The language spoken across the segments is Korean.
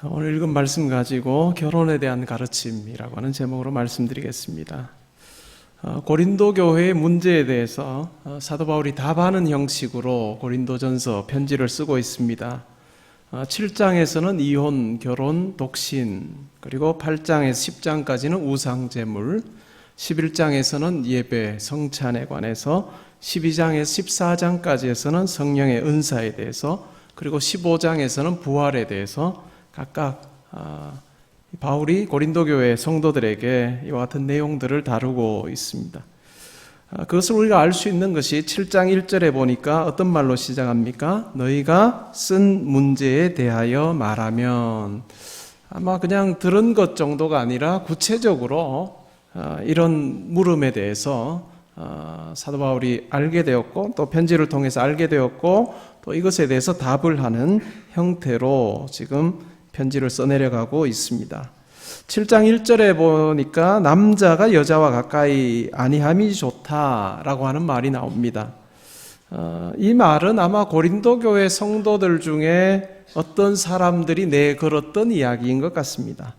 오늘 읽은 말씀 가지고 결혼에 대한 가르침이라고 하는 제목으로 말씀드리겠습니다. 고린도 교회의 문제에 대해서 사도 바울이 답하는 형식으로 고린도전서 편지를 쓰고 있습니다. 7장에서는 이혼, 결혼, 독신, 그리고 8장에서 10장까지는 우상제물, 11장에서는 예배, 성찬에 관해서, 12장에서 14장까지에서는 성령의 은사에 대해서, 그리고 15장에서는 부활에 대해서 각각 바울이 고린도 교회 성도들에게 이와 같은 내용들을 다루고 있습니다. 그것을 우리가 알 수 있는 것이 7장 1절에 보니까 어떤 말로 시작합니까? 너희가 쓴 문제에 대하여 말하면, 아마 그냥 들은 것 정도가 아니라 구체적으로 이런 물음에 대해서 사도 바울이 알게 되었고, 또 편지를 통해서 알게 되었고, 또 이것에 대해서 답을 하는 형태로 지금 편지를 써내려가고 있습니다. 7장 1절에 보니까 남자가 여자와 가까이 아니함이 좋다라고 하는 말이 나옵니다. 이 말은 아마 고린도 교회 성도들 중에 어떤 사람들이 내걸었던 이야기인 것 같습니다.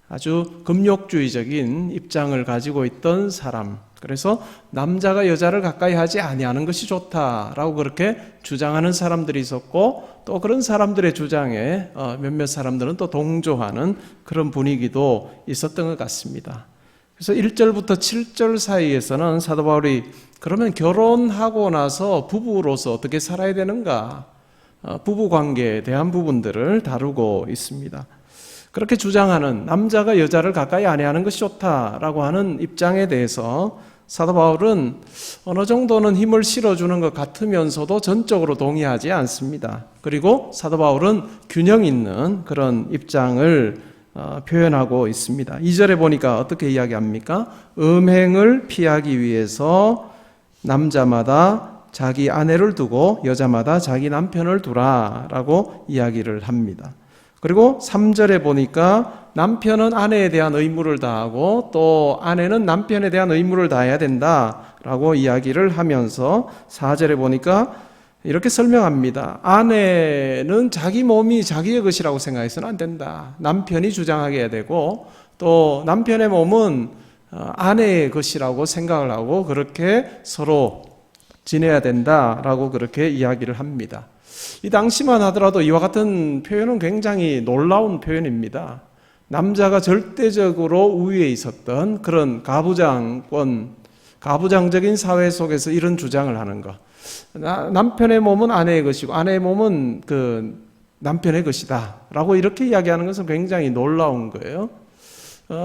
아주 금욕주의적인 입장을 가지고 있던 사람, 그래서 남자가 여자를 가까이 하지 아니하는 것이 좋다라고 그렇게 주장하는 사람들이 있었고, 또 그런 사람들의 주장에 몇몇 사람들은 또 동조하는 그런 분위기도 있었던 것 같습니다. 그래서 1절부터 7절 사이에서는 사도 바울이 그러면 결혼하고 나서 부부로서 어떻게 살아야 되는가, 부부 관계에 대한 부분들을 다루고 있습니다. 그렇게 주장하는 남자가 여자를 가까이 아니하는 것이 좋다라고 하는 입장에 대해서 사도 바울은 어느 정도는 힘을 실어주는 것 같으면서도 전적으로 동의하지 않습니다. 그리고 사도 바울은 균형 있는 그런 입장을 표현하고 있습니다. 2절에 보니까 어떻게 이야기합니까? 음행을 피하기 위해서 남자마다 자기 아내를 두고 여자마다 자기 남편을 두라라고 이야기를 합니다. 그리고 3절에 보니까 남편은 아내에 대한 의무를 다하고 또 아내는 남편에 대한 의무를 다해야 된다라고 이야기를 하면서 4절에 보니까 이렇게 설명합니다. 아내는 자기 몸이 자기의 것이라고 생각해서는 안 된다. 남편이 주장하게 해야 되고, 또 남편의 몸은 아내의 것이라고 생각을 하고 그렇게 서로 지내야 된다라고 그렇게 이야기를 합니다. 이 당시만 하더라도 이와 같은 표현은 굉장히 놀라운 표현입니다. 남자가 절대적으로 우위에 있었던 그런 가부장적인 사회 속에서 이런 주장을 하는 것. 남편의 몸은 아내의 것이고 아내의 몸은 그 남편의 것이다 라고 이렇게 이야기하는 것은 굉장히 놀라운 거예요.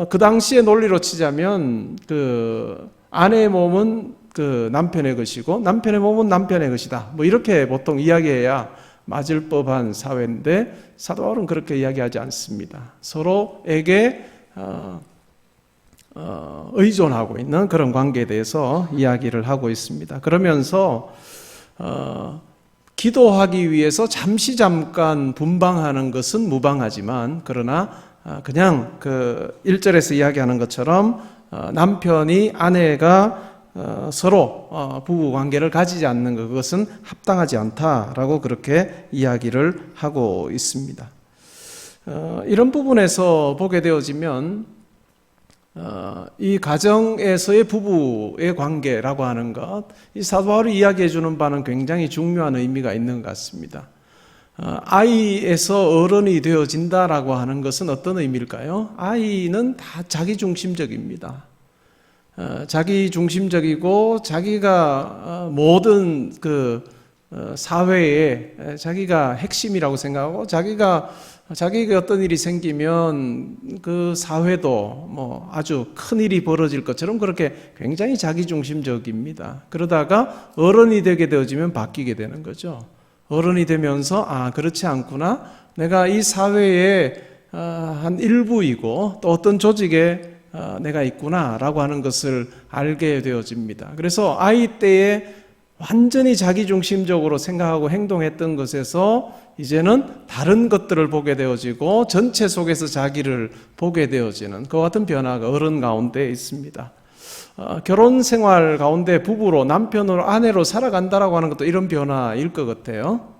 그 당시의 논리로 치자면 그 아내의 몸은 그 남편의 것이고 남편의 몸은 남편의 것이다, 뭐 이렇게 보통 이야기해야 맞을 법한 사회인데 사도 바울은 그렇게 이야기하지 않습니다. 서로에게 의존하고 있는 그런 관계에 대해서 이야기를 하고 있습니다. 그러면서 기도하기 위해서 잠깐 분방하는 것은 무방하지만, 그러나 그냥 그 1절에서 이야기하는 것처럼 남편이 아내가 서로 부부 관계를 가지지 않는 것, 그것은 합당하지 않다라고 그렇게 이야기를 하고 있습니다. 이런 부분에서 보게 되어지면 이 가정에서의 부부의 관계라고 하는 것, 이 사도 바울이 이야기해 주는 바는 굉장히 중요한 의미가 있는 것 같습니다. 아이에서 어른이 되어진다라고 하는 것은 어떤 의미일까요? 아이는 다 자기중심적입니다. 자기중심적이고 자기가 모든 그 사회에 자기가 핵심이라고 생각하고, 자기가 어떤 일이 생기면 그 사회도 뭐 아주 큰 일이 벌어질 것처럼 그렇게 굉장히 자기중심적입니다. 그러다가 어른이 되게 되어지면 바뀌게 되는 거죠. 어른이 되면서 그렇지 않구나, 내가 이 사회의 한 일부이고 또 어떤 조직에 내가 있구나 라고 하는 것을 알게 되어집니다. 그래서 아이 때에 완전히 자기중심적으로 생각하고 행동했던 것에서 이제는 다른 것들을 보게 되어지고 전체 속에서 자기를 보게 되어지는 그와 같은 변화가 어른 가운데 있습니다. 결혼 생활 가운데 부부로, 남편으로, 아내로 살아간다라고 하는 것도 이런 변화일 것 같아요.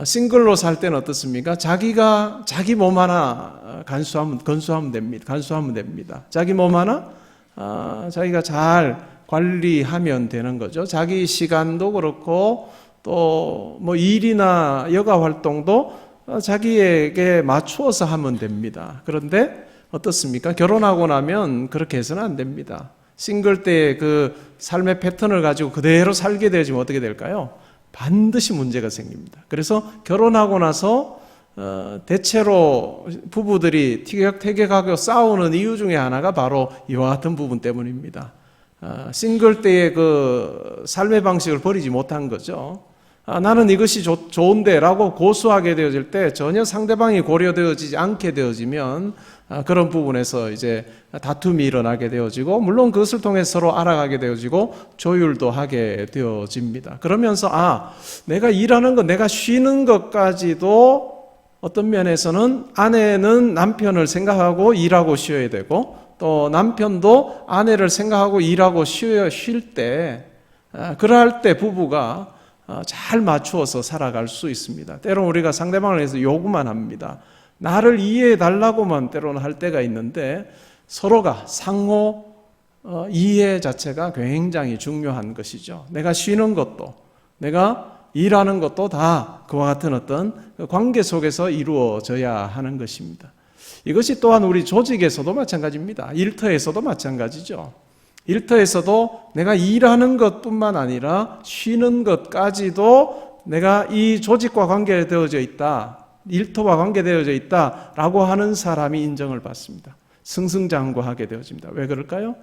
싱글로 살 때는 어떻습니까? 자기 몸 하나 건수하면 됩니다. 자기 몸 하나 자기가 잘 관리하면 되는 거죠. 자기 시간도 그렇고 또 뭐 일이나 여가 활동도 자기에게 맞추어서 하면 됩니다. 그런데 어떻습니까? 결혼하고 나면 그렇게 해서는 안 됩니다. 싱글 때의 그 삶의 패턴을 가지고 그대로 살게 되어지면 어떻게 될까요? 반드시 문제가 생깁니다. 그래서 결혼하고 나서 대체로 부부들이 티격태격하고 싸우는 이유 중에 하나가 바로 이와 같은 부분 때문입니다. 싱글 때의 그 삶의 방식을 버리지 못한 거죠. 나는 이것이 좋은데 라고 고수하게 되어질 때 전혀 상대방이 고려되어지지 않게 되어지면 그런 부분에서 이제 다툼이 일어나게 되어지고, 물론 그것을 통해 서로 알아가게 되어지고 조율도 하게 되어집니다. 그러면서 내가 일하는 것, 내가 쉬는 것까지도 어떤 면에서는 아내는 남편을 생각하고 일하고 쉬어야 되고, 또 남편도 아내를 생각하고 일하고 쉴 때, 그럴 때 부부가 잘 맞추어서 살아갈 수 있습니다. 때로는 우리가 상대방을 위해서 요구만 합니다. 나를 이해해 달라고만 때로는 할 때가 있는데, 서로가 상호 이해 자체가 굉장히 중요한 것이죠. 내가 쉬는 것도, 내가 일하는 것도 다 그와 같은 어떤 관계 속에서 이루어져야 하는 것입니다. 이것이 또한 우리 조직에서도 마찬가지입니다. 일터에서도 마찬가지죠. 일터에서도 내가 일하는 것뿐만 아니라 쉬는 것까지도 내가 이 조직과 관계되어져 있다, 일터와 관계되어져 있다라고 하는 사람이 인정을 받습니다. 승승장구하게 되어집니다. 왜 그럴까요?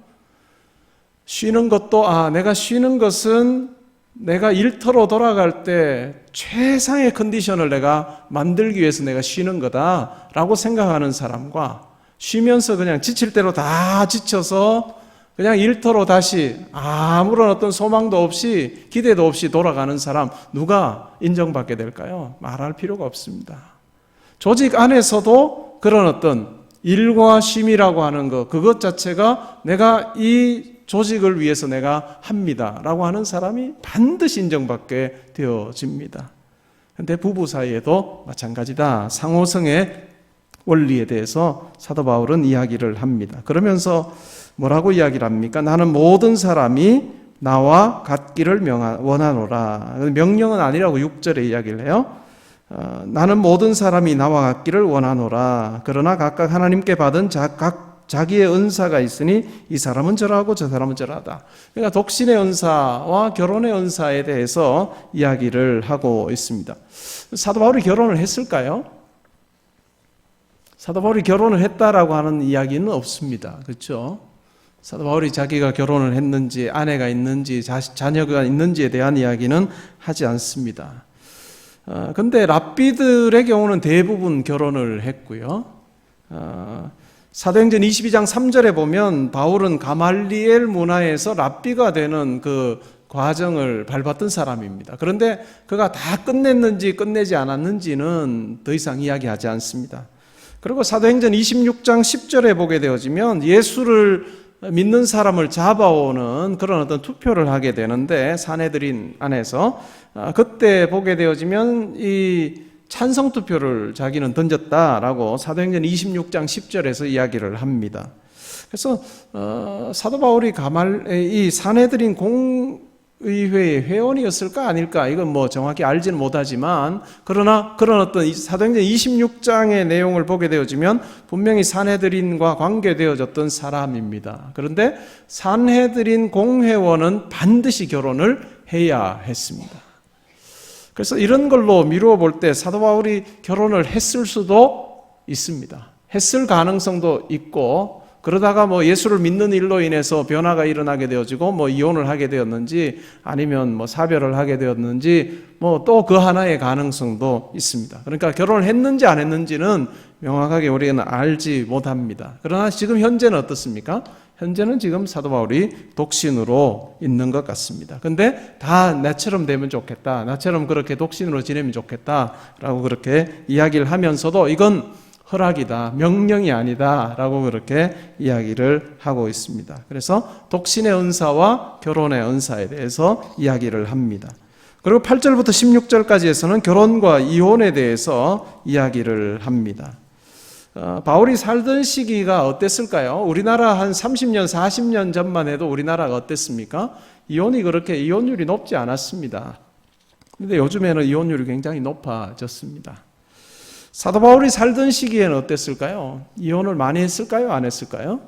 쉬는 것도 내가 쉬는 것은 내가 일터로 돌아갈 때 최상의 컨디션을 내가 만들기 위해서 내가 쉬는 거다라고 생각하는 사람과, 쉬면서 그냥 지칠 대로 다 지쳐서 그냥 일터로 다시 아무런 어떤 소망도 없이 기대도 없이 돌아가는 사람, 누가 인정받게 될까요? 말할 필요가 없습니다. 조직 안에서도 그런 어떤 일과 쉼이라고 하는 것, 그것 자체가 내가 이 조직을 위해서 내가 합니다 라고 하는 사람이 반드시 인정받게 되어집니다. 그런데 부부 사이에도 마찬가지다. 상호성의 원리에 대해서 사도 바울은 이야기를 합니다. 그러면서 뭐라고 이야기를 합니까? 나는 모든 사람이 나와 같기를 원하노라. 명령은 아니라고 6절에 이야기를 해요. 나는 모든 사람이 나와 같기를 원하노라. 그러나 각각 하나님께 받은 자기의 은사가 있으니 이 사람은 저러하고 저 사람은 저러하다. 그러니까 독신의 은사와 결혼의 은사에 대해서 이야기를 하고 있습니다. 사도 바울이 결혼을 했을까요? 사도 바울이 결혼을 했다라고 하는 이야기는 없습니다. 그렇죠? 사도 바울이 자기가 결혼을 했는지, 아내가 있는지, 자녀가 있는지에 대한 이야기는 하지 않습니다. 근데 랍비들의 경우는 대부분 결혼을 했고요. 사도행전 22장 3절에 보면 바울은 가말리엘 문화에서 랍비가 되는 그 과정을 밟았던 사람입니다. 그런데 그가 다 끝냈는지 끝내지 않았는지는 더 이상 이야기하지 않습니다. 그리고 사도행전 26장 10절에 보게 되어지면 예수를 믿는 사람을 잡아오는 그런 어떤 투표를 하게 되는데, 사내들인 안에서 그때 보게 되어지면 이 찬성 투표를 자기는 던졌다라고 사도행전 26장 10절에서 이야기를 합니다. 그래서 사도 바울이 이 사내들인 공의회의 회원이었을까 아닐까, 이건 뭐 정확히 알지는 못하지만, 그러나 그런 어떤 사도행전 26장의 내용을 보게 되어지면 분명히 산헤드린과 관계되어졌던 사람입니다. 그런데 산헤드린 공회원은 반드시 결혼을 해야 했습니다. 그래서 이런 걸로 미루어 볼 때 사도 바울이 결혼을 했을 수도 있습니다. 했을 가능성도 있고, 그러다가 뭐 예수를 믿는 일로 인해서 변화가 일어나게 되어지고 뭐 이혼을 하게 되었는지, 아니면 뭐 사별을 하게 되었는지, 뭐 또 그 하나의 가능성도 있습니다. 그러니까 결혼을 했는지 안 했는지는 명확하게 우리는 알지 못합니다. 그러나 지금 현재는 어떻습니까? 현재는 지금 사도 바울이 독신으로 있는 것 같습니다. 근데 다 나처럼 되면 좋겠다, 나처럼 그렇게 독신으로 지내면 좋겠다라고 그렇게 이야기를 하면서도 이건 허락이다, 명령이 아니다 라고 그렇게 이야기를 하고 있습니다. 그래서 독신의 은사와 결혼의 은사에 대해서 이야기를 합니다. 그리고 8절부터 16절까지에서는 결혼과 이혼에 대해서 이야기를 합니다. 바울이 살던 시기가 어땠을까요? 우리나라 한 30년, 40년 전만 해도 우리나라가 어땠습니까? 이혼율이 높지 않았습니다. 그런데 요즘에는 이혼율이 굉장히 높아졌습니다. 사도 바울이 살던 시기에는 어땠을까요? 이혼을 많이 했을까요? 안 했을까요?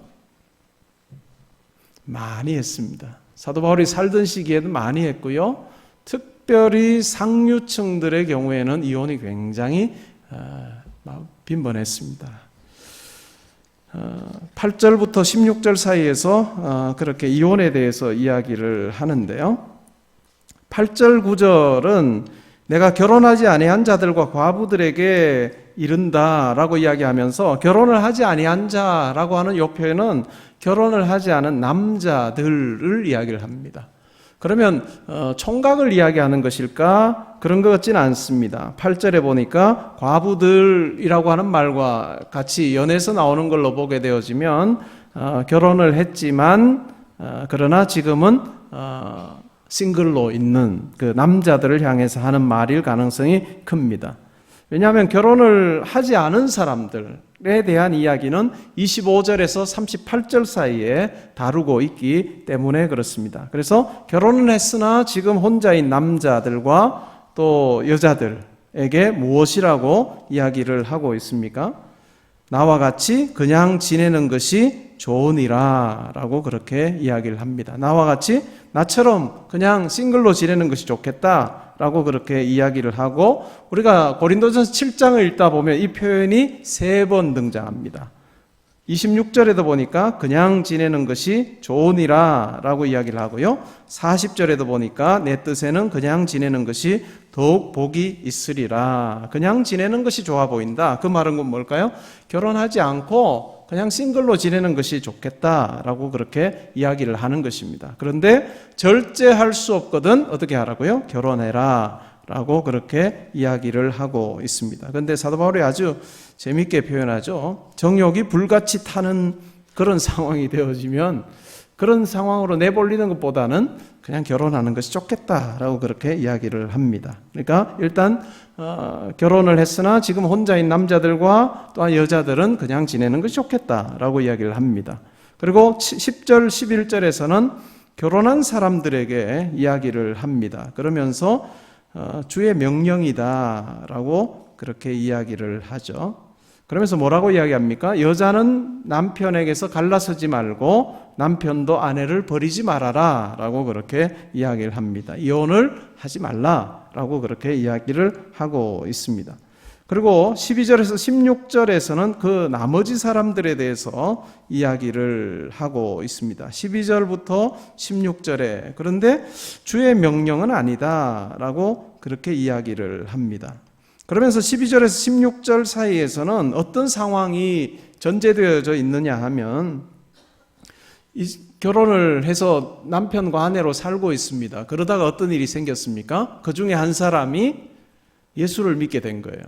많이 했습니다. 사도 바울이 살던 시기에는 많이 했고요. 특별히 상류층들의 경우에는 이혼이 굉장히 빈번했습니다. 8절부터 16절 사이에서 그렇게 이혼에 대해서 이야기를 하는데요. 8절 9절은 내가 결혼하지 아니한 자들과 과부들에게 이른다라고 이야기하면서 결혼을 하지 아니한 자라고 하는 이 표현은 결혼을 하지 않은 남자들을 이야기를 합니다. 그러면 총각을 이야기하는 것일까? 그런 것 같지는 않습니다. 8절에 보니까 과부들이라고 하는 말과 같이 연에서 나오는 걸로 보게 되어지면 결혼을 했지만 그러나 지금은 싱글로 있는 그 남자들을 향해서 하는 말일 가능성이 큽니다. 왜냐하면 결혼을 하지 않은 사람들에 대한 이야기는 25절에서 38절 사이에 다루고 있기 때문에 그렇습니다. 그래서 결혼을 했으나 지금 혼자인 남자들과 또 여자들에게 무엇이라고 이야기를 하고 있습니까? 나와 같이 그냥 지내는 것이 좋으니라 라고 그렇게 이야기를 합니다. 나와 같이 나처럼 그냥 싱글로 지내는 것이 좋겠다 라고 그렇게 이야기를 하고, 우리가 고린도전서 7장을 읽다 보면 이 표현이 3번 등장합니다. 26절에도 보니까 그냥 지내는 것이 좋으니라 라고 이야기를 하고요. 40절에도 보니까 내 뜻에는 그냥 지내는 것이 더욱 복이 있으리라. 그냥 지내는 것이 좋아 보인다. 그 말은 뭘까요? 결혼하지 않고 그냥 싱글로 지내는 것이 좋겠다라고 그렇게 이야기를 하는 것입니다. 그런데 절제할 수 없거든 어떻게 하라고요? 결혼해라 라고 그렇게 이야기를 하고 있습니다. 그런데 사도 바울이 아주 재밌게 표현하죠. 정욕이 불같이 타는 그런 상황이 되어지면 그런 상황으로 내몰리는 것보다는 그냥 결혼하는 것이 좋겠다라고 그렇게 이야기를 합니다. 그러니까 일단 결혼을 했으나 지금 혼자인 남자들과 또한 여자들은 그냥 지내는 것이 좋겠다라고 이야기를 합니다. 그리고 10절, 11절에서는 결혼한 사람들에게 이야기를 합니다. 그러면서 주의 명령이다라고 그렇게 이야기를 하죠. 그러면서 뭐라고 이야기합니까? 여자는 남편에게서 갈라서지 말고 남편도 아내를 버리지 말아라 라고 그렇게 이야기를 합니다. 이혼을 하지 말라 라고 그렇게 이야기를 하고 있습니다. 그리고 12절에서 16절에서는 그 나머지 사람들에 대해서 이야기를 하고 있습니다. 12절부터 16절에 그런데 주의 명령은 아니다 라고 그렇게 이야기를 합니다. 그러면서 12절에서 16절 사이에서는 어떤 상황이 전제되어져 있느냐 하면 결혼을 해서 남편과 아내로 살고 있습니다. 그러다가 어떤 일이 생겼습니까? 그 중에 한 사람이 예수를 믿게 된 거예요.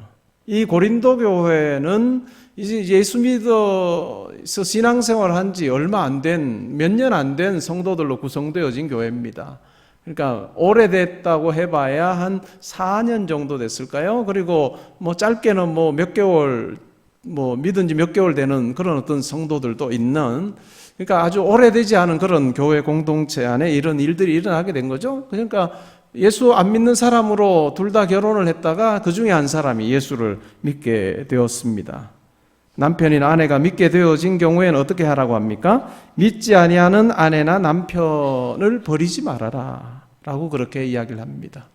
이 고린도 교회는 이제 예수 믿어서 신앙생활을 한 지 얼마 안 된, 몇 년 안 된 성도들로 구성되어진 교회입니다. 그러니까 오래됐다고 해봐야 한 4년 정도 됐을까요? 그리고 짧게는 몇 개월, 믿은 지 몇 개월 되는 그런 어떤 성도들도 있는, 그러니까 아주 오래되지 않은 그런 교회 공동체 안에 이런 일들이 일어나게 된 거죠. 그러니까 예수 안 믿는 사람으로 둘 다 결혼을 했다가 그 중에 한 사람이 예수를 믿게 되었습니다. 남편이나 아내가 믿게 되어진 경우에는 어떻게 하라고 합니까? 믿지 아니하는 아내나 남편을 버리지 말아라 라고 그렇게 이야기를 합니다.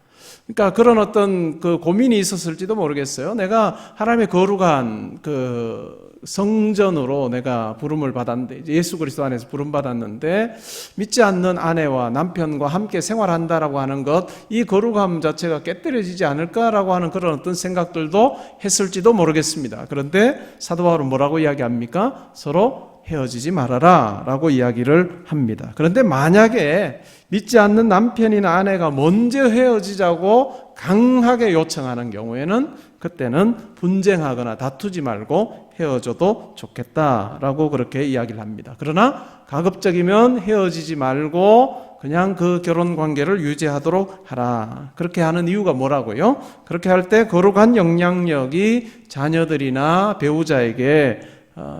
그러니까 그런 어떤 그 고민이 있었을지도 모르겠어요. 내가 하나님의 거룩한 그 성전으로 내가 부름을 받았는데, 예수 그리스도 안에서 부름 받았는데 믿지 않는 아내와 남편과 함께 생활한다라고 하는 것, 이 거룩함 자체가 깨뜨려지지 않을까라고 하는 그런 어떤 생각들도 했을지도 모르겠습니다. 그런데 사도 바울은 뭐라고 이야기합니까? 서로 헤어지지 말아라 라고 이야기를 합니다. 그런데 만약에 믿지 않는 남편이나 아내가 먼저 헤어지자고 강하게 요청하는 경우에는 그때는 분쟁하거나 다투지 말고 헤어져도 좋겠다라고 그렇게 이야기를 합니다. 그러나 가급적이면 헤어지지 말고 그냥 그 결혼 관계를 유지하도록 하라. 그렇게 하는 이유가 뭐라고요? 그렇게 할 때 거룩한 영향력이 자녀들이나 배우자에게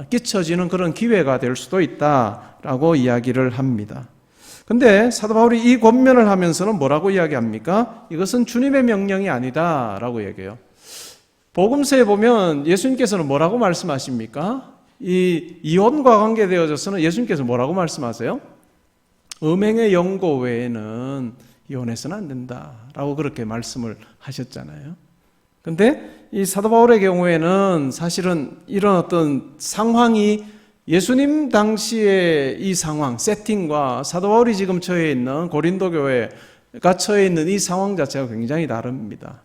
끼쳐지는 그런 기회가 될 수도 있다라고 이야기를 합니다. 근데 사도 바울이 이 권면을 하면서는 뭐라고 이야기합니까? 이것은 주님의 명령이 아니다라고 얘기해요. 복음서에 보면 예수님께서는 뭐라고 말씀하십니까? 이 이혼과 관계되어져서는 예수님께서 뭐라고 말씀하세요? 음행의 영고 외에는 이혼해서는 안 된다라고 그렇게 말씀을 하셨잖아요. 근데 이 사도 바울의 경우에는 사실은 이런 어떤 상황이 예수님 당시의 이 상황, 세팅과 사도 바울이 지금 처해 있는 고린도 교회가 처해 있는 이 상황 자체가 굉장히 다릅니다.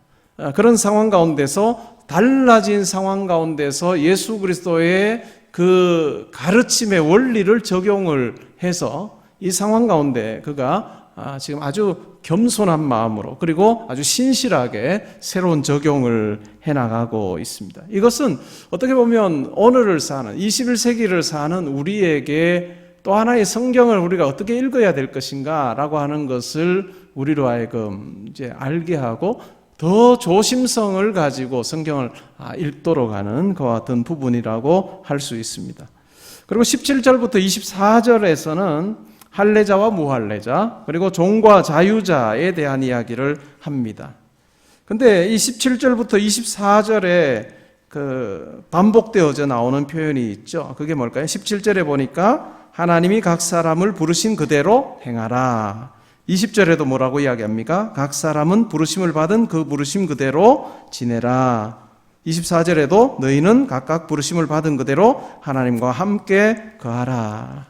그런 상황 가운데서 달라진 상황 가운데서 예수 그리스도의 그 가르침의 원리를 적용을 해서 이 상황 가운데 그가 지금 아주 겸손한 마음으로 그리고 아주 신실하게 새로운 적용을 해나가고 있습니다. 이것은 어떻게 보면 오늘을 사는 21세기를 사는 우리에게 또 하나의 성경을 우리가 어떻게 읽어야 될 것인가 라고 하는 것을 우리로 하여금 이제 알게 하고 더 조심성을 가지고 성경을 읽도록 하는 그와 같은 부분이라고 할 수 있습니다. 그리고 17절부터 24절에서는 할례자와 무할례자 그리고 종과 자유자에 대한 이야기를 합니다. 근데 이 17절부터 24절에 그 반복되어져 나오는 표현이 있죠. 그게 뭘까요? 17절에 보니까 하나님이 각 사람을 부르신 그대로 행하라. 20절에도 뭐라고 이야기합니까? 각 사람은 부르심을 받은 그 부르심 그대로 지내라. 24절에도 너희는 각각 부르심을 받은 그대로 하나님과 함께 거하라.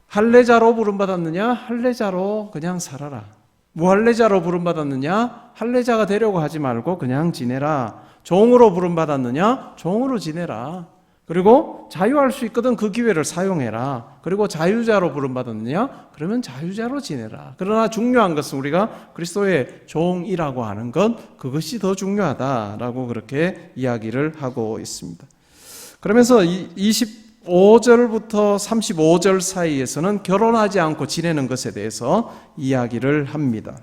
할례자로 부름받았느냐? 할례자로 그냥 살아라. 무할례자로 부름받았느냐? 할례자가 되려고 하지 말고 그냥 지내라. 종으로 부름받았느냐? 종으로 지내라. 그리고 자유할 수 있거든 그 기회를 사용해라. 그리고 자유자로 부름받았느냐? 그러면 자유자로 지내라. 그러나 중요한 것은 우리가 그리스도의 종이라고 하는 것, 그것이 더 중요하다라고 그렇게 이야기를 하고 있습니다. 그러면서 25절부터 35절 사이에서는 결혼하지 않고 지내는 것에 대해서 이야기를 합니다.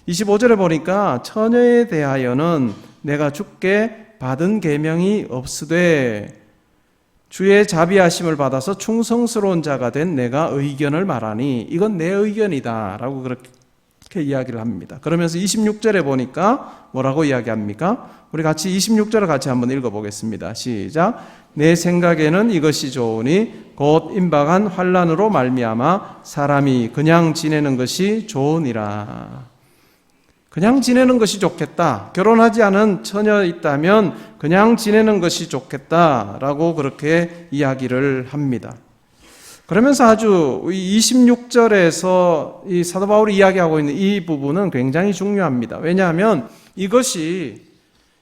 25절에 보니까 처녀에 대하여는 내가 주께 받은 계명이 없으되 주의 자비하심을 받아서 충성스러운 자가 된 내가 의견을 말하니 이건 내 의견이다 라고 그렇게 이야기를 합니다. 그러면서 26절에 보니까 뭐라고 이야기합니까? 우리 같이 26절을 같이 한번 읽어보겠습니다. 시작. 내 생각에는 이것이 좋으니 곧 임박한 환난으로 말미암아 사람이 그냥 지내는 것이 좋으니라. 그냥 지내는 것이 좋겠다. 결혼하지 않은 처녀 있다면 그냥 지내는 것이 좋겠다라고 그렇게 이야기를 합니다. 그러면서 아주 26절에서 이 사도 바울이 이야기하고 있는 이 부분은 굉장히 중요합니다. 왜냐하면 이것이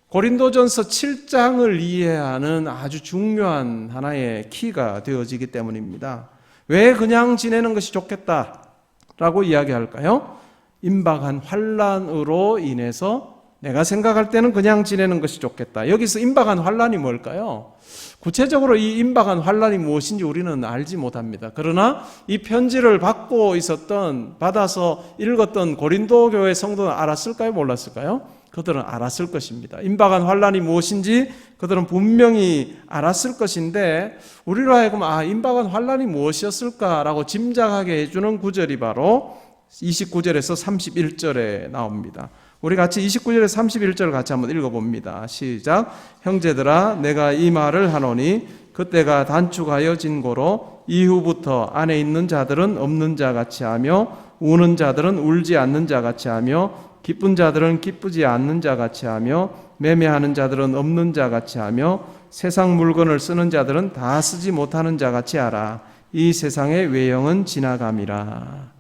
고린도전서 7장을 이해하는 아주 중요한 하나의 키가 되어지기 때문입니다. 왜 그냥 지내는 것이 좋겠다라고 이야기할까요? 임박한 환난으로 인해서 내가 생각할 때는 그냥 지내는 것이 좋겠다. 여기서 임박한 환난이 뭘까요? 구체적으로 이 임박한 환난이 무엇인지 우리는 알지 못합니다. 그러나 이 편지를 받아서 읽었던 고린도 교회 성도는 알았을까요? 몰랐을까요? 그들은 알았을 것입니다. 임박한 환난이 무엇인지 그들은 분명히 알았을 것인데 우리로 하여금 임박한 환난이 무엇이었을까라고 짐작하게 해주는 구절이 바로 29절에서 31절에 나옵니다. 우리 같이 29절에서 31절 같이 한번 읽어봅니다. 시작. 형제들아 내가 이 말을 하노니 그때가 단축하여 진고로 이후부터 안에 있는 자들은 없는 자 같이 하며 우는 자들은 울지 않는 자 같이 하며 기쁜 자들은 기쁘지 않는 자 같이 하며 매매하는 자들은 없는 자 같이 하며 세상 물건을 쓰는 자들은 다 쓰지 못하는 자 같이 하라. 이 세상의 외형은 지나감이라.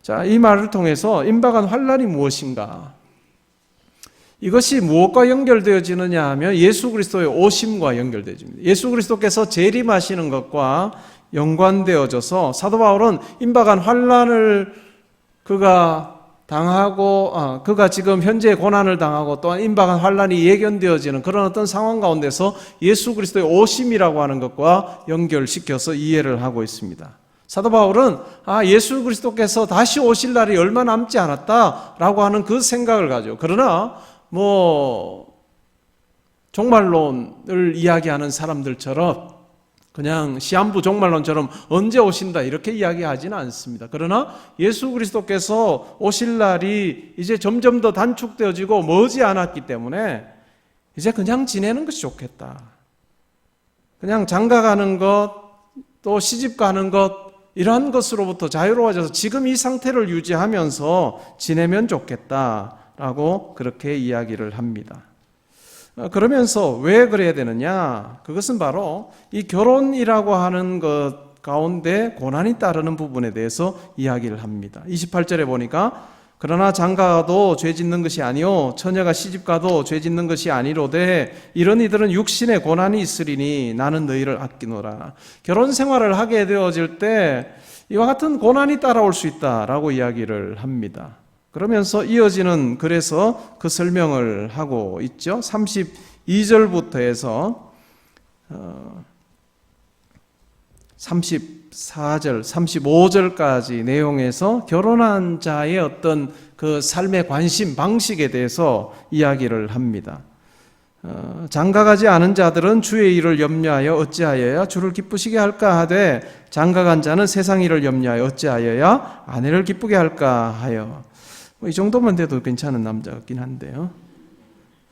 자, 이 말을 통해서 임박한 환난이 무엇인가? 이것이 무엇과 연결되어지느냐 하면 예수 그리스도의 오심과 연결되어집니다. 예수 그리스도께서 재림하시는 것과 연관되어져서 사도 바울은 임박한 환난을 그가 당하고 그가 지금 현재 고난을 당하고 또한 임박한 환난이 예견되어지는 그런 어떤 상황 가운데서 예수 그리스도의 오심이라고 하는 것과 연결시켜서 이해를 하고 있습니다. 사도 바울은 예수 그리스도께서 다시 오실 날이 얼마 남지 않았다라고 하는 그 생각을 가지고, 그러나 종말론을 이야기하는 사람들처럼 그냥 시한부 종말론처럼 언제 오신다 이렇게 이야기하지는 않습니다. 그러나 예수 그리스도께서 오실 날이 이제 점점 더 단축되어지고 머지 않았기 때문에 이제 그냥 지내는 것이 좋겠다. 그냥 장가가는 것, 또 시집 가는 것, 이러한 것으로부터 자유로워져서 지금 이 상태를 유지하면서 지내면 좋겠다라고 그렇게 이야기를 합니다. 그러면서 왜 그래야 되느냐? 그것은 바로 이 결혼이라고 하는 것 가운데 고난이 따르는 부분에 대해서 이야기를 합니다. 28절에 보니까 그러나 장가가도 죄 짓는 것이 아니요 처녀가 시집가도 죄 짓는 것이 아니로되 이런 이들은 육신의 고난이 있으리니 나는 너희를 아끼노라. 결혼 생활을 하게 되어질 때 이와 같은 고난이 따라올 수 있다라고 이야기를 합니다. 그러면서 이어지는 그래서 그 설명을 하고 있죠. 32절부터 해서 34절, 35절까지 내용에서 결혼한 자의 어떤 그 삶의 관심, 방식에 대해서 이야기를 합니다. 장가가지 않은 자들은 주의 일을 염려하여 어찌하여야 주를 기쁘시게 할까 하되 장가간 자는 세상 일을 염려하여 어찌하여야 아내를 기쁘게 할까 하여. 이 정도만 돼도 괜찮은 남자 같긴 한데요.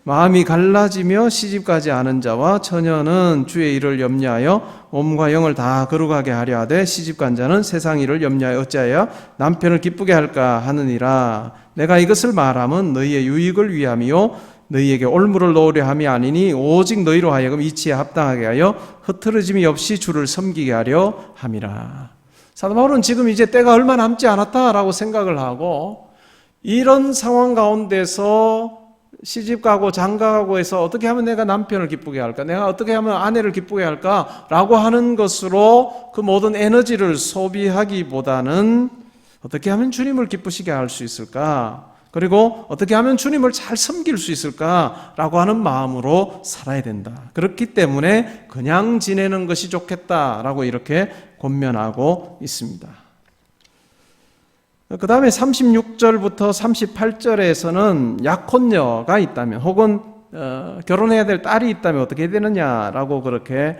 마음이 갈라지며 시집가지 않은 자와 처녀는 주의 일을 염려하여 몸과 영을 다 거룩하게 하려 하되 시집간 자는 세상 일을 염려하여 어찌하여 남편을 기쁘게 할까 하느니라. 내가 이것을 말함은 너희의 유익을 위함이요 너희에게 올무를 놓으려 함이 아니니 오직 너희로 하여금 이치에 합당하게 하여 흐트러짐이 없이 주를 섬기게 하려 함이라. 사도 바울은 지금 이제 때가 얼마 남지 않았다라고 생각을 하고 이런 상황 가운데서 시집가고 장가가고 해서 어떻게 하면 내가 남편을 기쁘게 할까? 내가 어떻게 하면 아내를 기쁘게 할까? 라고 하는 것으로 그 모든 에너지를 소비하기보다는 어떻게 하면 주님을 기쁘시게 할 수 있을까? 그리고 어떻게 하면 주님을 잘 섬길 수 있을까? 라고 하는 마음으로 살아야 된다. 그렇기 때문에 그냥 지내는 것이 좋겠다라고 이렇게 권면하고 있습니다. 그 다음에 36절부터 38절에서는 약혼녀가 있다면 혹은 결혼해야 될 딸이 있다면 어떻게 해야 되느냐라고 그렇게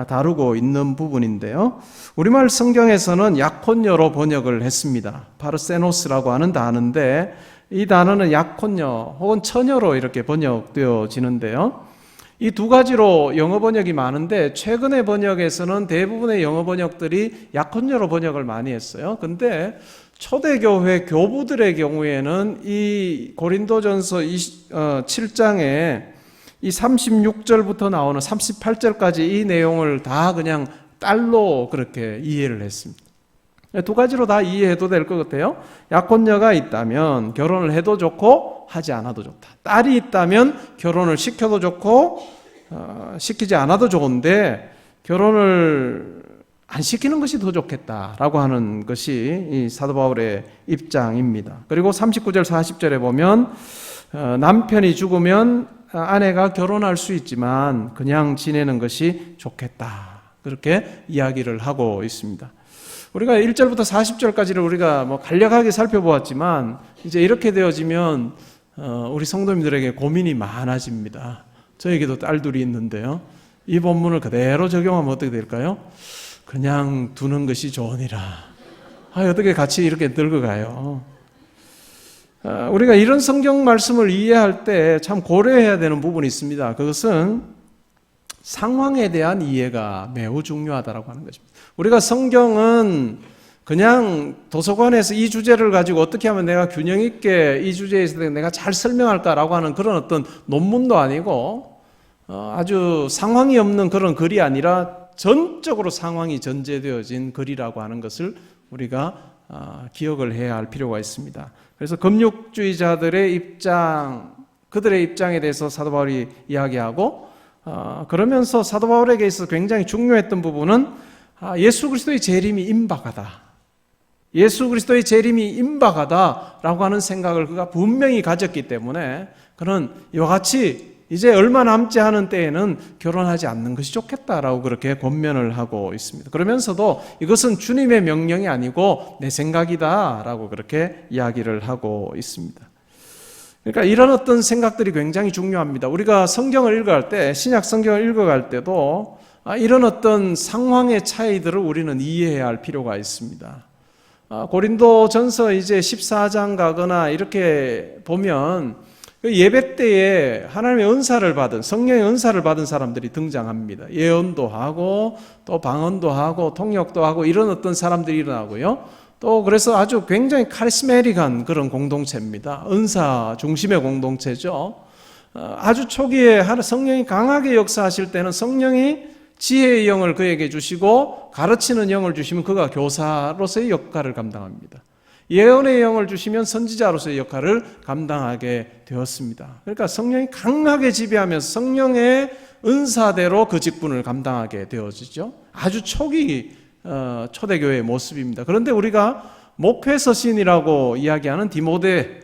다루고 있는 부분인데요. 우리말 성경에서는 약혼녀로 번역을 했습니다. 파르세노스라고 하는 단어인데 이 단어는 약혼녀 혹은 처녀로 이렇게 번역되어지는데요. 이 두 가지로 영어 번역이 많은데 최근의 번역에서는 대부분의 영어 번역들이 약혼녀로 번역을 많이 했어요. 근데 초대교회 교부들의 경우에는 이 고린도전서 7장에 이 36절부터 나오는 38절까지 이 내용을 다 그냥 딸로 그렇게 이해를 했습니다. 두 가지로 다 이해해도 될 것 같아요. 약혼녀가 있다면 결혼을 해도 좋고 하지 않아도 좋다. 딸이 있다면 결혼을 시켜도 좋고 시키지 않아도 좋은데 결혼을 안 시키는 것이 더 좋겠다라고 하는 것이 이 사도 바울의 입장입니다. 그리고 39절 40절에 보면 남편이 죽으면 아내가 결혼할 수 있지만 그냥 지내는 것이 좋겠다. 그렇게 이야기를 하고 있습니다. 우리가 1절부터 40절까지를 우리가 간략하게 살펴보았지만 이제 이렇게 되어지면 우리 성도님들에게 고민이 많아집니다. 저에게도 딸둘이 있는데요. 이 본문을 그대로 적용하면 어떻게 될까요? 그냥 두는 것이 좋으니라. 어떻게 같이 이렇게 늙어가요? 우리가 이런 성경 말씀을 이해할 때 참 고려해야 되는 부분이 있습니다. 그것은 상황에 대한 이해가 매우 중요하다고 하는 것입니다. 우리가 성경은 그냥 도서관에서 이 주제를 가지고 어떻게 하면 내가 균형 있게 이 주제에서 내가 잘 설명할까라고 하는 그런 어떤 논문도 아니고 아주 상황이 없는 그런 글이 아니라 전적으로 상황이 전제되어진 글이라고 하는 것을 우리가 기억을 해야 할 필요가 있습니다. 그래서 금육주의자들의 입장, 그들의 입장에 대해서 사도 바울이 이야기하고 그러면서 사도 바울에게 있어서 굉장히 중요했던 부분은 예수 그리스도의 재림이 임박하다. 예수 그리스도의 재림이 임박하다라고 하는 생각을 그가 분명히 가졌기 때문에 그는 이와 같이 이제 얼마 남지 않은 때에는 결혼하지 않는 것이 좋겠다라고 그렇게 권면을 하고 있습니다. 그러면서도 이것은 주님의 명령이 아니고 내 생각이다라고 그렇게 이야기를 하고 있습니다. 그러니까 이런 어떤 생각들이 굉장히 중요합니다. 우리가 성경을 읽어갈 때, 신약 성경을 읽어갈 때도 이런 어떤 상황의 차이들을 우리는 이해해야 할 필요가 있습니다. 고린도전서 이제 14장 가거나 이렇게 보면 예배 때에 하나님의 은사를 받은, 성령의 은사를 받은 사람들이 등장합니다. 예언도 하고 또 방언도 하고 통역도 하고 이런 어떤 사람들이 일어나고요. 또 그래서 아주 굉장히 카리스메틱한 그런 공동체입니다. 은사 중심의 공동체죠. 아주 초기에 성령이 강하게 역사하실 때는 성령이 지혜의 영을 그에게 주시고 가르치는 영을 주시면 그가 교사로서의 역할을 감당합니다. 예언의 영을 주시면 선지자로서의 역할을 감당하게 되었습니다. 그러니까 성령이 강하게 지배하면서 성령의 은사대로 그 직분을 감당하게 되어지죠. 아주 초기 초대교회의 모습입니다. 그런데 우리가 목회서신이라고 이야기하는 디모데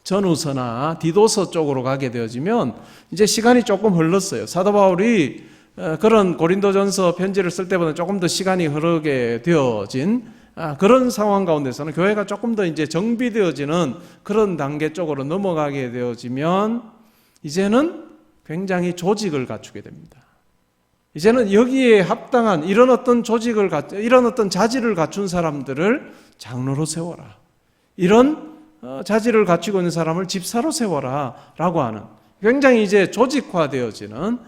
전후서나 디도서 쪽으로 가게 되어지면 이제 시간이 조금 흘렀어요. 사도 바울이 그런 고린도전서 편지를 쓸 때보다 조금 더 시간이 흐르게 되어진 그런 상황 가운데서는 교회가 조금 더 이제 정비되어지는 그런 단계 쪽으로 넘어가게 되어지면 이제는 굉장히 조직을 갖추게 됩니다. 이제는 여기에 합당한 이런 어떤 조직을 이런 어떤 자질을 갖춘 사람들을 장로로 세워라. 이런 자질을 갖추고 있는 사람을 집사로 세워라라고 하는 굉장히 이제 조직화되어지는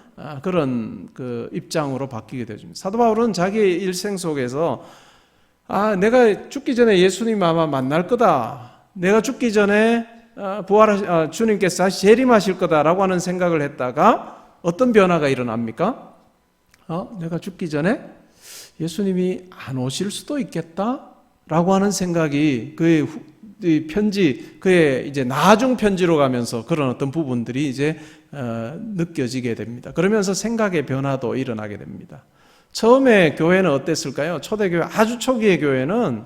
그런 그 입장으로 바뀌게 되어집니다. 사도 바울은 자기의 일생 속에서 내가 죽기 전에 예수님 아마 만날 거다. 내가 죽기 전에 주님께서 다시 재림하실 거다라고 하는 생각을 했다가 어떤 변화가 일어납니까? 내가 죽기 전에 예수님이 안 오실 수도 있겠다라고 하는 생각이 그의 편지, 그의 이제 나중 편지로 가면서 그런 어떤 부분들이 이제 느껴지게 됩니다. 그러면서 생각의 변화도 일어나게 됩니다. 처음에 교회는 어땠을까요? 초대교회, 아주 초기의 교회는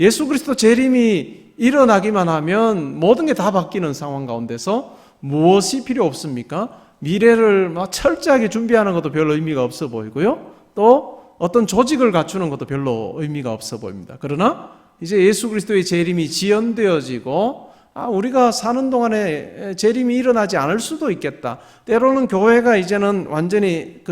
예수 그리스도 재림이 일어나기만 하면 모든 게 다 바뀌는 상황 가운데서 무엇이 필요 없습니까? 미래를 철저하게 준비하는 것도 별로 의미가 없어 보이고요. 또 어떤 조직을 갖추는 것도 별로 의미가 없어 보입니다. 그러나 이제 예수 그리스도의 재림이 지연되어지고 우리가 사는 동안에 재림이 일어나지 않을 수도 있겠다. 때로는 교회가 이제는 완전히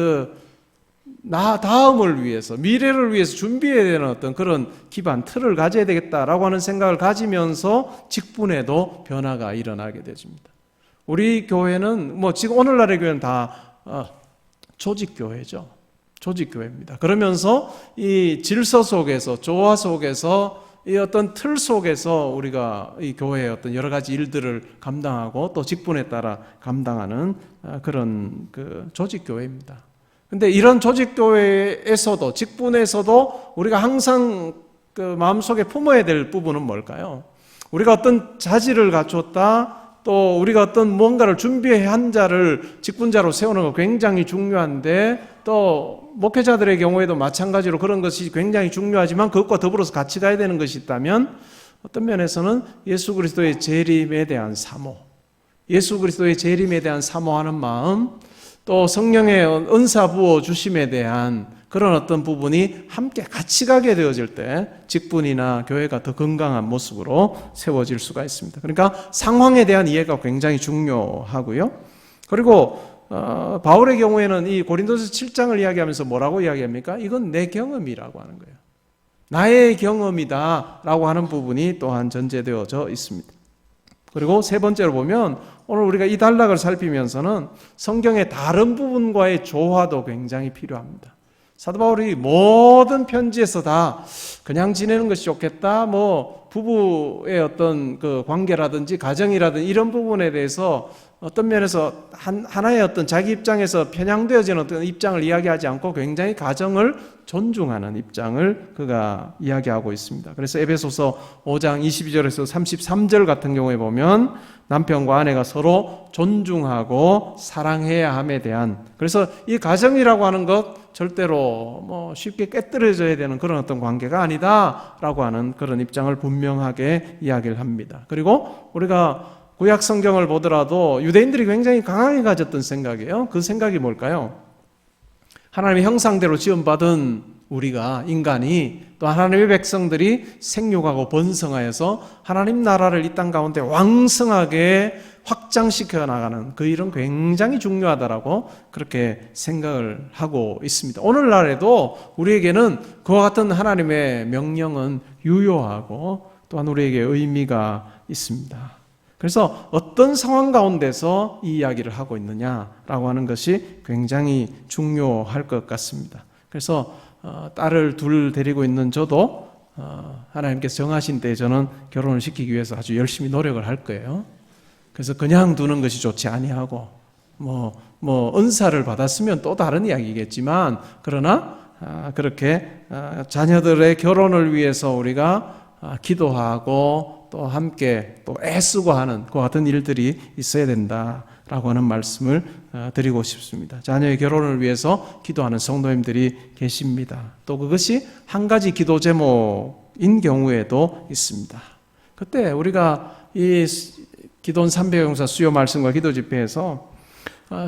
다음을 위해서, 미래를 위해서 준비해야 되는 어떤 그런 기반, 틀을 가져야 되겠다라고 하는 생각을 가지면서 직분에도 변화가 일어나게 되집니다. 우리 교회는 지금 오늘날의 교회는 다 조직교회죠. 조직교회입니다. 그러면서 이 질서 속에서, 조화 속에서, 이 어떤 틀 속에서 우리가 이 교회의 어떤 여러 가지 일들을 감당하고 또 직분에 따라 감당하는 그런 조직교회입니다. 근데 이런 조직교회에서도, 직분에서도 우리가 항상 마음속에 품어야 될 부분은 뭘까요? 우리가 어떤 자질을 갖췄다, 또 우리가 어떤 뭔가를 준비해야 한 자를 직분자로 세우는 거 굉장히 중요한데, 또 목회자들의 경우에도 마찬가지로 그런 것이 굉장히 중요하지만 그것과 더불어서 같이 가야 되는 것이 있다면 어떤 면에서는 예수 그리스도의 재림에 대한 사모, 예수 그리스도의 재림에 대한 사모하는 마음, 또 성령의 은사 부어 주심에 대한 그런 어떤 부분이 함께 같이 가게 되어질 때 직분이나 교회가 더 건강한 모습으로 세워질 수가 있습니다. 그러니까 상황에 대한 이해가 굉장히 중요하고요. 그리고 바울의 경우에는 이 고린도서 7장을 이야기하면서 뭐라고 이야기합니까? 이건 내 경험이라고 하는 거예요. 나의 경험이다라고 하는 부분이 또한 전제되어져 있습니다. 그리고 세 번째로 보면 오늘 우리가 이 단락을 살피면서는 성경의 다른 부분과의 조화도 굉장히 필요합니다. 사도 바울이 모든 편지에서 다 그냥 지내는 것이 좋겠다, 부부의 어떤 관계라든지 가정이라든지 이런 부분에 대해서 어떤 면에서 하나의 어떤 자기 입장에서 편향되어지는 어떤 입장을 이야기하지 않고 굉장히 가정을 존중하는 입장을 그가 이야기하고 있습니다. 그래서 에베소서 5장 22절에서 33절 같은 경우에 보면 남편과 아내가 서로 존중하고 사랑해야 함에 대한, 그래서 이 가정이라고 하는 것 절대로 쉽게 깨뜨려져야 되는 그런 어떤 관계가 아니다라고 하는 그런 입장을 분명하게 이야기를 합니다. 그리고 우리가 구약 성경을 보더라도 유대인들이 굉장히 강하게 가졌던 생각이에요. 그 생각이 뭘까요? 하나님의 형상대로 지음받은 우리가, 인간이, 또 하나님의 백성들이 생육하고 번성하여서 하나님 나라를 이 땅 가운데 왕성하게 확장시켜 나가는 그 일은 굉장히 중요하다라고 그렇게 생각을 하고 있습니다. 오늘날에도 우리에게는 그와 같은 하나님의 명령은 유효하고 또한 우리에게 의미가 있습니다. 그래서 어떤 상황 가운데서 이 이야기를 하고 있느냐라고 하는 것이 굉장히 중요할 것 같습니다. 그래서 딸을 둘 데리고 있는 저도 하나님께서 정하신 때에 저는 결혼을 시키기 위해서 아주 열심히 노력을 할 거예요. 그래서 그냥 두는 것이 좋지 아니하고 은사를 받았으면 또 다른 이야기겠지만, 그러나 그렇게 자녀들의 결혼을 위해서 우리가 기도하고 또 함께 또 애쓰고 하는 그 같은 일들이 있어야 된다라고 하는 말씀을 드리고 싶습니다. 자녀의 결혼을 위해서 기도하는 성도님들이 계십니다. 또 그것이 한 가지 기도 제목인 경우에도 있습니다. 그때 우리가 이 기도원 300용사 수요 말씀과 기도 집회에서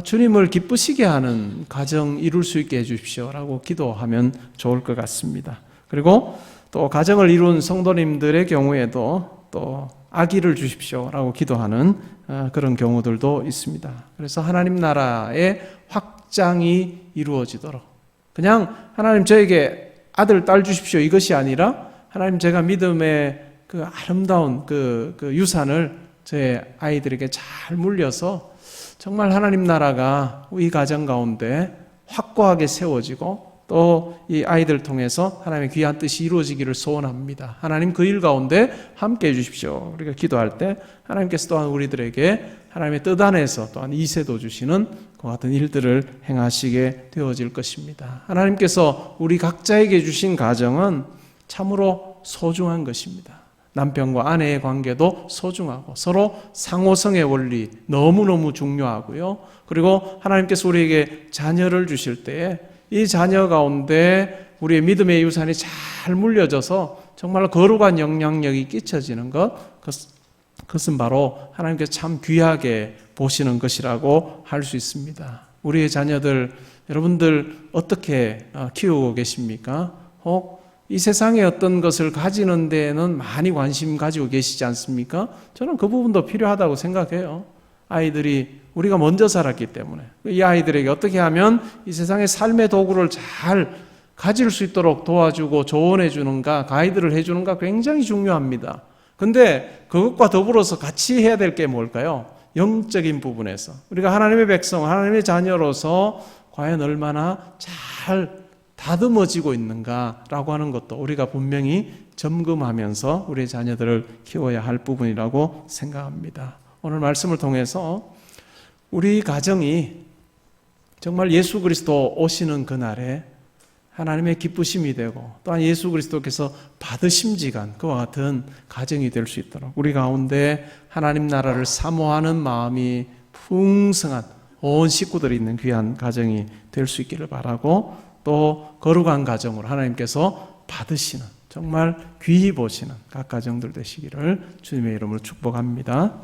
주님을 기쁘시게 하는 가정 이룰 수 있게 해주십시오라고 기도하면 좋을 것 같습니다. 그리고 또 가정을 이룬 성도님들의 경우에도 또 아기를 주십시오라고 기도하는 그런 경우들도 있습니다. 그래서 하나님 나라의 확장이 이루어지도록, 그냥 하나님 저에게 아들, 딸 주십시오 이것이 아니라, 하나님 제가 믿음의 그 아름다운 그 유산을 제 아이들에게 잘 물려서 정말 하나님 나라가 이 가정 가운데 확고하게 세워지고 또 이 아이들 통해서 하나님의 귀한 뜻이 이루어지기를 소원합니다. 하나님 그 일 가운데 함께 해주십시오. 우리가 기도할 때 하나님께서 또한 우리들에게 하나님의 뜻 안에서 또한 이세도 주시는 그 같은 일들을 행하시게 되어질 것입니다. 하나님께서 우리 각자에게 주신 가정은 참으로 소중한 것입니다. 남편과 아내의 관계도 소중하고 서로 상호성의 원리 너무너무 중요하고요. 그리고 하나님께서 우리에게 자녀를 주실 때에 이 자녀 가운데 우리의 믿음의 유산이 잘 물려져서 정말 거룩한 영향력이 끼쳐지는 그것은 바로 하나님께서 참 귀하게 보시는 것이라고 할 수 있습니다. 우리의 자녀들, 여러분들 어떻게 키우고 계십니까? 혹 이 세상에 어떤 것을 가지는 데에는 많이 관심 가지고 계시지 않습니까? 저는 그 부분도 필요하다고 생각해요. 아이들이 우리가 먼저 살았기 때문에 이 아이들에게 어떻게 하면 이 세상의 삶의 도구를 잘 가질 수 있도록 도와주고 조언해 주는가, 가이드를 해 주는가 굉장히 중요합니다. 근데 그것과 더불어서 같이 해야 될 게 뭘까요? 영적인 부분에서 우리가 하나님의 백성, 하나님의 자녀로서 과연 얼마나 잘 다듬어지고 있는가라고 하는 것도 우리가 분명히 점검하면서 우리의 자녀들을 키워야 할 부분이라고 생각합니다. 오늘 말씀을 통해서 우리 가정이 정말 예수 그리스도 오시는 그날에 하나님의 기쁘심이 되고 또한 예수 그리스도께서 받으심지간 그와 같은 가정이 될 수 있도록 우리 가운데 하나님 나라를 사모하는 마음이 풍성한 온 식구들이 있는 귀한 가정이 될 수 있기를 바라고, 또 거룩한 가정으로 하나님께서 받으시는 정말 귀히 보시는 각 가정들 되시기를 주님의 이름으로 축복합니다.